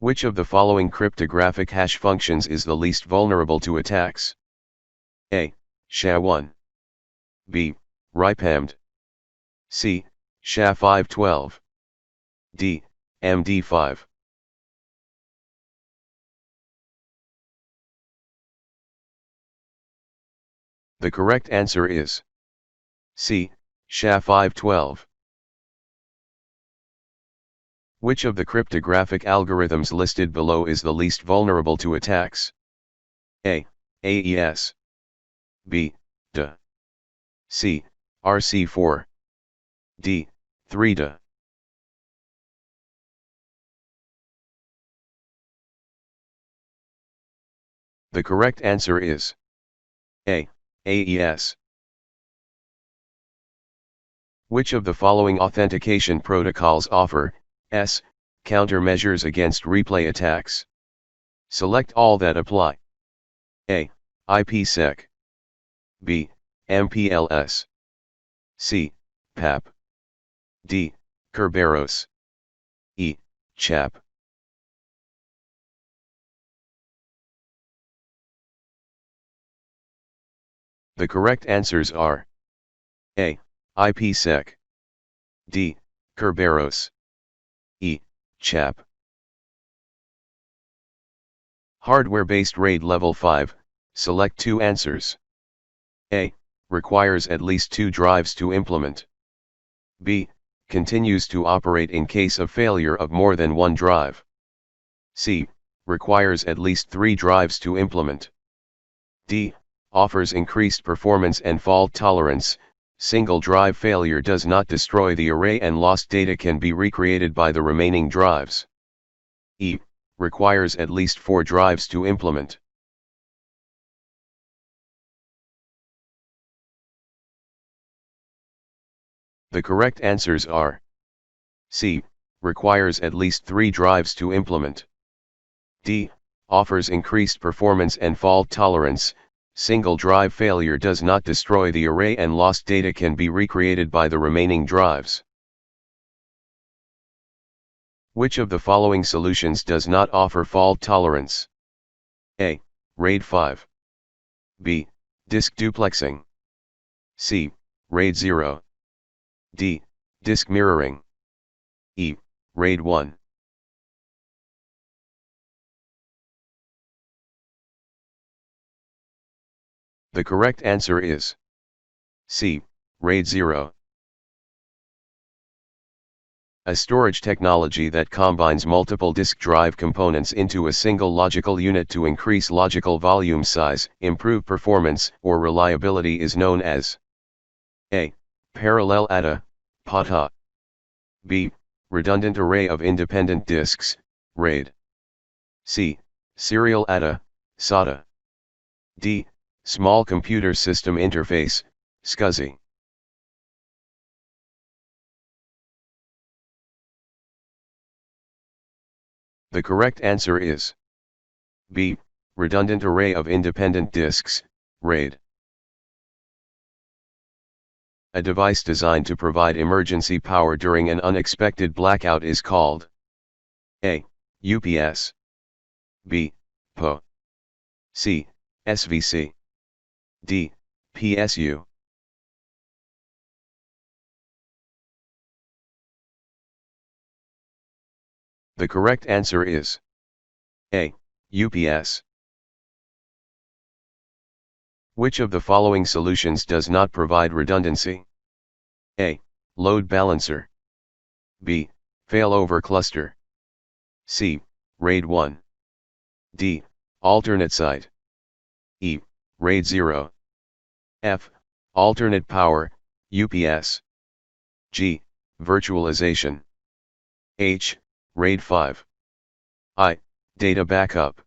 Which of the following cryptographic hash functions is the least vulnerable to attacks? A. SY0-1. B. RIPAMD. C. SY0-512. D. MD5. The correct answer is C. SY0-512. Which of the cryptographic algorithms listed below is the least vulnerable to attacks? A. AES. B. D. C. RC4. D. 3D. The correct answer is A. AES. Which of the following authentication protocols offer countermeasures against replay attacks? Select all that apply. A. IPsec. B. MPLS. C. PAP. D. Kerberos. E. CHAP. The correct answers are A. IPsec. D. Kerberos. E. CHAP. Hardware-based RAID Level 5, select two answers. A. Requires at least 2 drives to implement. B. Continues to operate in case of failure of more than 1 drive. C. Requires at least 3 drives to implement. D. Offers increased performance and fault tolerance. Single drive failure does not destroy the array and lost data can be recreated by the remaining drives. E. Requires at least 4 drives to implement. The correct answers are C. Requires at least 3 drives to implement. D. Offers increased performance and fault tolerance. Single drive failure does not destroy the array and lost data can be recreated by the remaining drives. Which of the following solutions does not offer fault tolerance? A. RAID 5. B. Disk duplexing. C. RAID 0. D. Disk mirroring. E. RAID 1. The correct answer is C. RAID 0. A storage technology that combines multiple disk drive components into a single logical unit to increase logical volume size, improve performance, or reliability is known as A. Parallel ATA, PATA. B. Redundant array of independent disks, RAID. C. Serial ATA, SATA. D. Small Computer System Interface, SCSI. The correct answer is B. Redundant array of independent disks, RAID. A device designed to provide emergency power during an unexpected blackout is called A. UPS. B. PO. C. SVC. D. PSU. The correct answer is A. UPS. Which of the following solutions does not provide redundancy? A. Load balancer. B. Failover cluster. C. RAID 1. D. Alternate site. E. RAID 0. F. Alternate power, UPS. G. Virtualization. H. RAID 5. I. Data backup.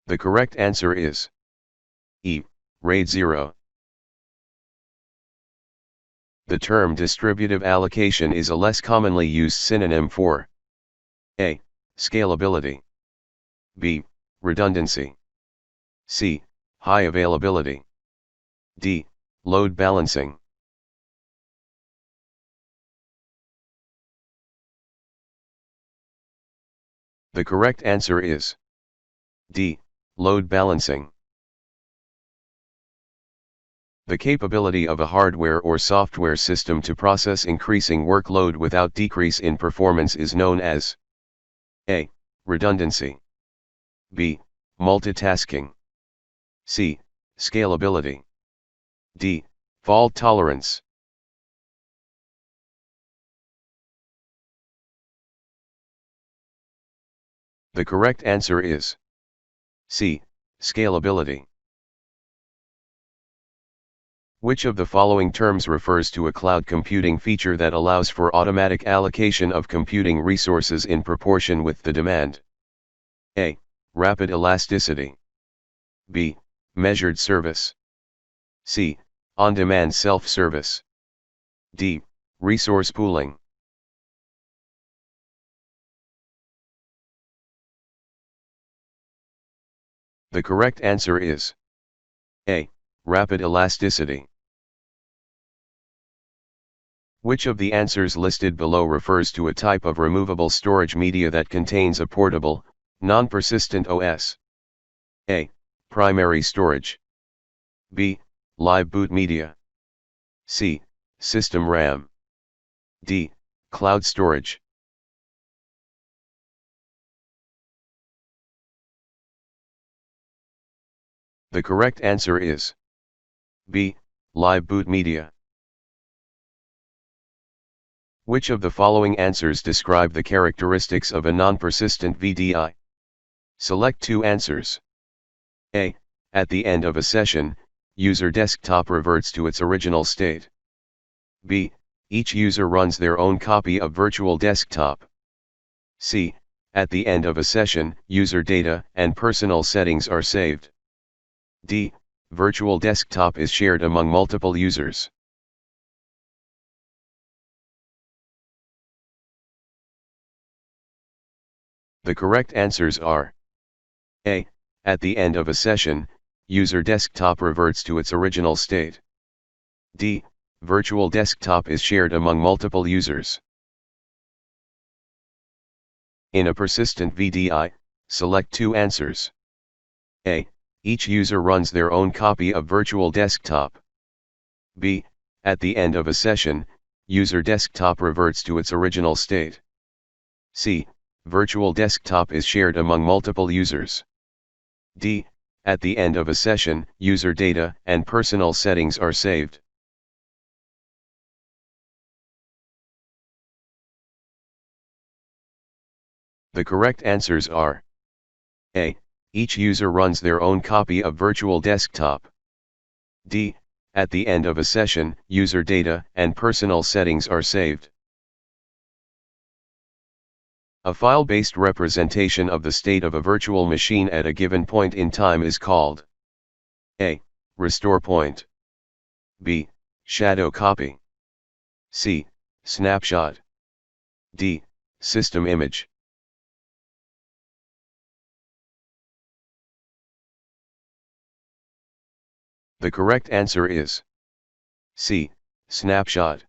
The correct answer is E. RAID 0. The term distributive allocation is a less commonly used synonym for A. Scalability. B. Redundancy. C. High availability. D. Load balancing. The correct answer is D. Load balancing. The capability of a hardware or software system to process increasing workload without decrease in performance is known as A. Redundancy. B. Multitasking. C. Scalability. D. Fault tolerance. The correct answer is C. Scalability. Which of the following terms refers to a cloud computing feature that allows for automatic allocation of computing resources in proportion with the demand? A. Rapid elasticity. B. Measured service. C. On-demand self-service. D. Resource pooling. The correct answer is A. Rapid elasticity. Which of the answers listed below refers to a type of removable storage media that contains a portable, non-persistent OS? A. Primary storage. B. Live boot media. C. System RAM. D. Cloud storage. The correct answer is B. Live boot media. Which of the following answers describe the characteristics of a non-persistent VDI? Select two answers. A. At the end of a session, user desktop reverts to its original state. B. Each user runs their own copy of virtual desktop. C. At the end of a session, user data and personal settings are saved. D. Virtual desktop is shared among multiple users. The correct answers are A. At the end of a session, user desktop reverts to its original state. D. Virtual desktop is shared among multiple users. In a persistent VDI, select two answers. A. Each user runs their own copy of virtual desktop. B. At the end of a session, user desktop reverts to its original state. C. Virtual desktop is shared among multiple users. D. At the end of a session, user data and personal settings are saved. The correct answers are A. Each user runs their own copy of virtual desktop. D. At the end of a session, user data and personal settings are saved. A file-based representation of the state of a virtual machine at a given point in time is called A. Restore point. B. Shadow copy. C. Snapshot. D. System image. The correct answer is C. Snapshot.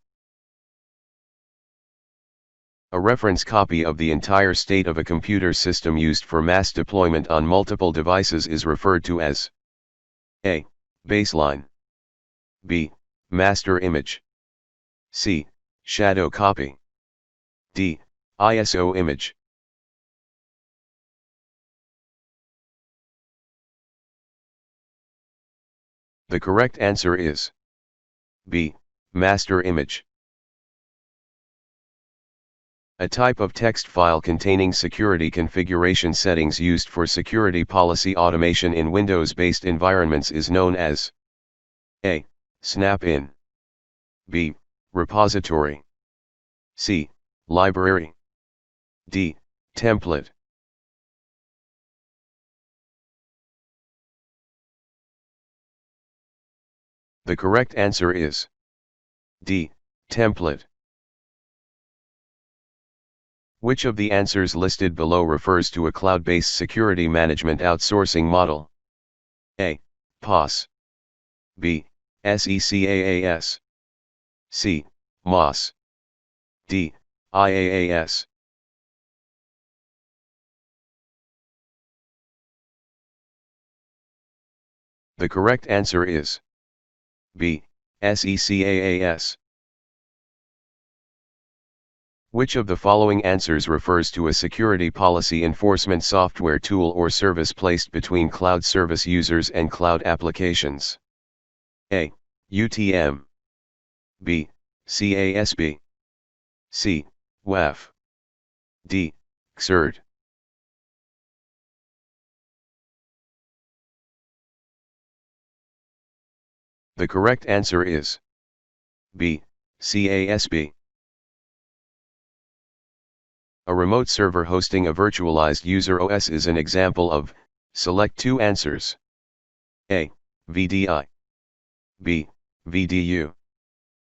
A reference copy of the entire state of a computer system used for mass deployment on multiple devices is referred to as A. Baseline. B. Master image. C. Shadow copy. D. ISO image. The correct answer is B. Master image. A type of text file containing security configuration settings used for security policy automation in Windows-based environments is known as A. Snap-in. B. Repository. C. Library. D. Template. The correct answer is D. Template. Which of the answers listed below refers to a cloud-based security management outsourcing model? A. POS. B. SECAAS. C. MOS. D. IaaS. The correct answer is B. SECAAS. Which of the following answers refers to a security policy enforcement software tool or service placed between cloud service users and cloud applications? A. UTM. B. CASB. C. WAF. D. XERD. The correct answer is B. CASB. A remote server hosting a virtualized user OS is an example of. Select two answers. A. VDI. B. VDU.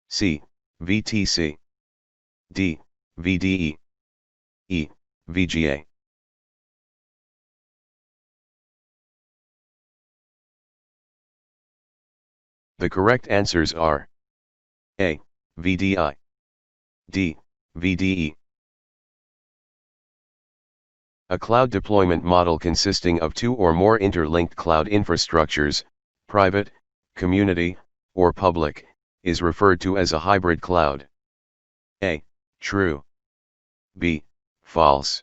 C. VTC. D. VDE. E. VGA. The correct answers are A. VDI. D. VDE. A cloud deployment model consisting of two or more interlinked cloud infrastructures, private, community, or public, is referred to as a hybrid cloud. A. True. B. False.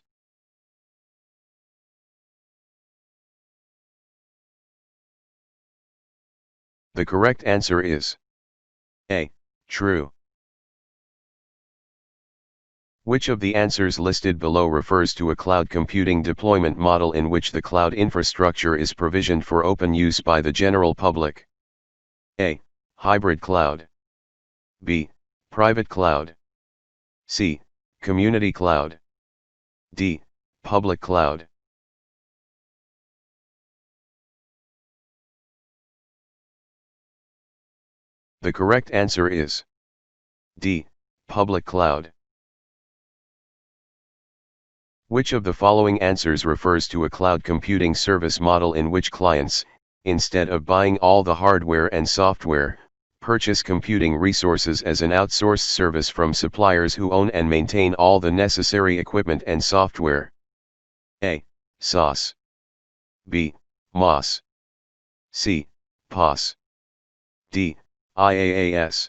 The correct answer is A. True. Which of the answers listed below refers to a cloud computing deployment model in which the cloud infrastructure is provisioned for open use by the general public? A. Hybrid cloud. B. Private cloud. C. Community cloud. D. Public cloud. The correct answer is D. Public cloud. Which of the following answers refers to a cloud computing service model in which clients, instead of buying all the hardware and software, purchase computing resources as an outsourced service from suppliers who own and maintain all the necessary equipment and software? A. SaaS. B. MOS. C. POS. D. IaaS.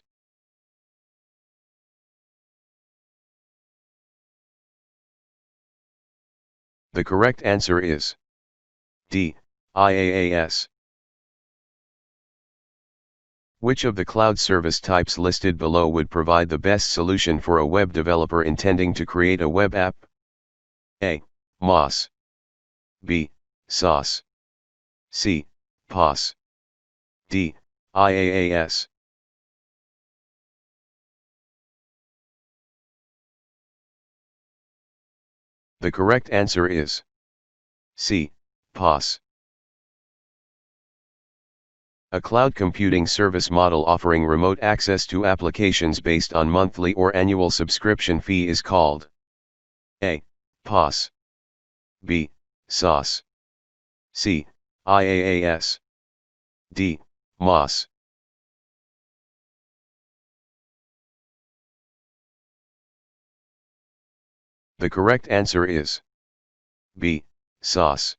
The correct answer is D. IaaS. Which of the cloud service types listed below would provide the best solution for a web developer intending to create a web app? A. MOS. B. SaaS. C. POS. D. IaaS. The correct answer is C. POS. A cloud computing service model offering remote access to applications based on monthly or annual subscription fee is called A. POS. B. SaaS. C. IaaS. D. MOS. The correct answer is B. SaaS.